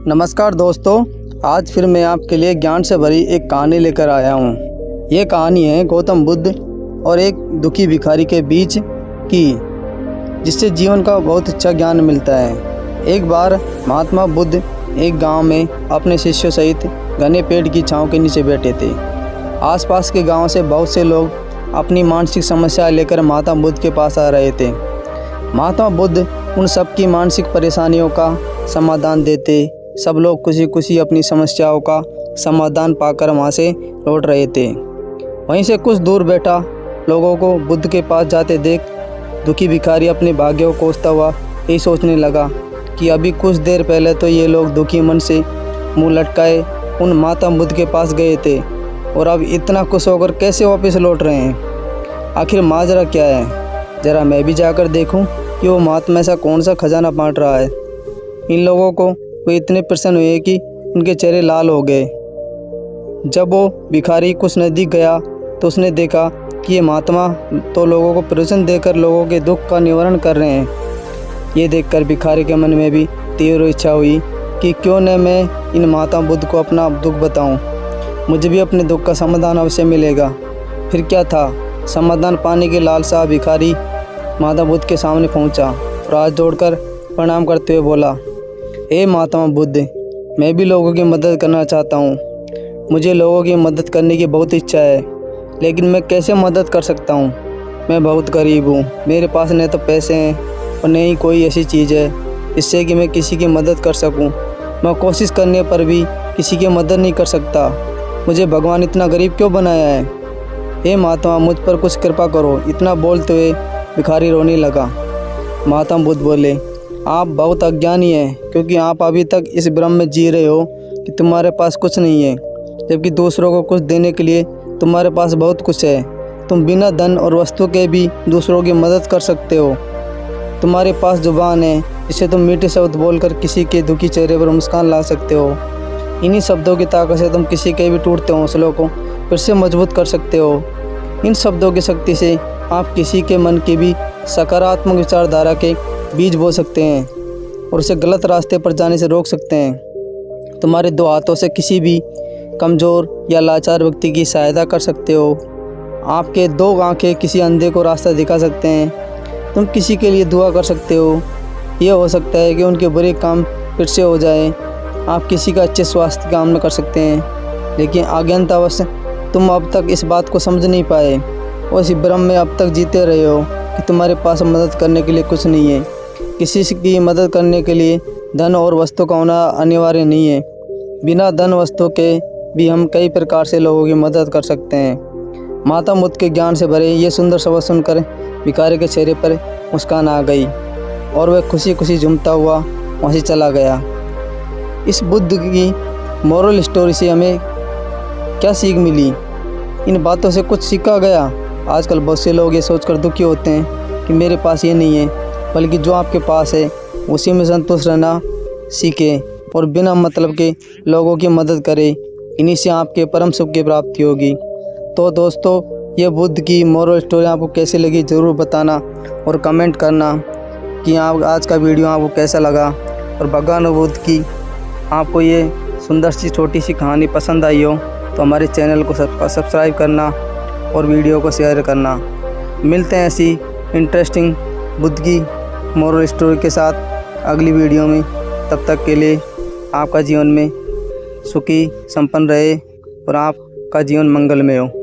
नमस्कार दोस्तों, आज फिर मैं आपके लिए ज्ञान से भरी एक कहानी लेकर आया हूँ। ये कहानी है गौतम बुद्ध और एक दुखी भिखारी के बीच की, जिससे जीवन का बहुत अच्छा ज्ञान मिलता है। एक बार महात्मा बुद्ध एक गांव में अपने शिष्यों सहित घने पेड़ की छांव के नीचे बैठे थे। आसपास के गांव से बहुत से लोग अपनी मानसिक समस्या लेकर महात्मा बुद्ध के पास आ रहे थे। महात्मा बुद्ध उन सबकी मानसिक परेशानियों का समाधान देते। सब लोग खुशी खुशी अपनी समस्याओं का समाधान पाकर वहाँ से लौट रहे थे। वहीं से कुछ दूर बैठा लोगों को बुद्ध के पास जाते देख दुखी भिखारी अपने भाग्य को कोसता हुआ यही सोचने लगा कि अभी कुछ देर पहले तो ये लोग दुखी मन से मुंह लटकाए उन महात्मा बुद्ध के पास गए थे, और अब इतना खुश होकर कैसे वापस लौट रहे हैं। आखिर माजरा क्या है? ज़रा मैं भी जाकर देखूं कि वो महात्मा ऐसा कौन सा खजाना बांट रहा है। इन लोगों को वे इतने प्रसन्न हुए कि उनके चेहरे लाल हो गए। जब वो भिखारी कुछ नज़दीक गया तो उसने देखा कि ये महात्मा तो लोगों को प्रवचन देकर लोगों के दुख का निवारण कर रहे हैं। ये देखकर भिखारी के मन में भी तीव्र इच्छा हुई कि क्यों न मैं इन महात्मा बुद्ध को अपना दुख बताऊं। मुझे भी अपने दुख का समाधान अवश्य मिलेगा। फिर क्या था, समाधान पाने के लालसा भिखारी महात्मा बुद्ध के सामने पहुंचा और हाथ जोड़कर प्रणाम करते हुए बोला, हे महात्मा बुद्ध, मैं भी लोगों की मदद करना चाहता हूँ। मुझे लोगों की मदद करने की बहुत इच्छा है, लेकिन मैं कैसे मदद कर सकता हूँ? मैं बहुत गरीब हूँ। मेरे पास न तो पैसे हैं और न ही कोई ऐसी चीज़ है जिससे कि मैं किसी की मदद कर सकूँ। मैं कोशिश करने पर भी किसी की मदद नहीं कर सकता। मुझे भगवान इतना गरीब क्यों बनाया है? हे महात्मा, मुझ पर कुछ कृपा करो। इतना बोलते हुए भिखारी रोने लगा। महात्मा बुद्ध बोले, आप बहुत अज्ञानी हैं, क्योंकि आप अभी तक इस भ्रम में जी रहे हो कि तुम्हारे पास कुछ नहीं है, जबकि दूसरों को कुछ देने के लिए तुम्हारे पास बहुत कुछ है। तुम बिना धन और वस्तु के भी दूसरों की मदद कर सकते हो। तुम्हारे पास जुबान है जिससे तुम मीठे शब्द बोलकर किसी के दुखी चेहरे पर मुस्कान ला सकते हो। इन्हीं शब्दों की ताकत से तुम किसी के भी टूटते हौसलों को फिर से मजबूत कर सकते हो। इन शब्दों की शक्ति से आप किसी के मन की भी सकारात्मक विचारधारा के बीज बो सकते हैं और उसे गलत रास्ते पर जाने से रोक सकते हैं। तुम्हारे दो हाथों से किसी भी कमज़ोर या लाचार व्यक्ति की सहायता कर सकते हो। आपके दो आंखें किसी अंधे को रास्ता दिखा सकते हैं। तुम किसी के लिए दुआ कर सकते हो। ये हो सकता है कि उनके बुरे काम फिर से हो जाए। आप किसी का अच्छे स्वास्थ्य की कामना कर सकते हैं, लेकिन अज्ञानतावश तुम अब तक इस बात को समझ नहीं पाए और इसी भ्रम में अब तक जीते रहे हो कि तुम्हारे पास मदद करने के लिए कुछ नहीं है। किसी की मदद करने के लिए धन और वस्तु का होना अनिवार्य नहीं है। बिना धन वस्तु के भी हम कई प्रकार से लोगों की मदद कर सकते हैं। महात्मा बुद्ध के ज्ञान से भरे ये सुंदर शब्द सुनकर भिखारी के चेहरे पर मुस्कान आ गई और वह खुशी खुशी झूमता हुआ वहाँ से चला गया। इस बुद्ध की मोरल स्टोरी से हमें क्या सीख मिली? इन बातों से कुछ सीखा गया? आजकल बहुत से लोग ये सोचकर दुखी होते हैं कि मेरे पास ये नहीं है, बल्कि जो आपके पास है उसी में संतुष्ट रहना सीखें और बिना मतलब के लोगों की मदद करें। इन्हीं से आपके परम सुख की प्राप्ति होगी। तो दोस्तों, ये बुद्ध की मोरल स्टोरी आपको कैसी लगी ज़रूर बताना और कमेंट करना कि आप आज का वीडियो आपको कैसा लगा। और भगवान बुद्ध की आपको ये सुंदर सी छोटी सी कहानी पसंद आई हो तो हमारे चैनल को सब्सक्राइब करना और वीडियो को शेयर करना। मिलते हैं ऐसी इंटरेस्टिंग बुद्ध की मोरल स्टोरी के साथ अगली वीडियो में। तब तक के लिए आपका जीवन में सुखी संपन्न रहे और आपका जीवन मंगलमय हो।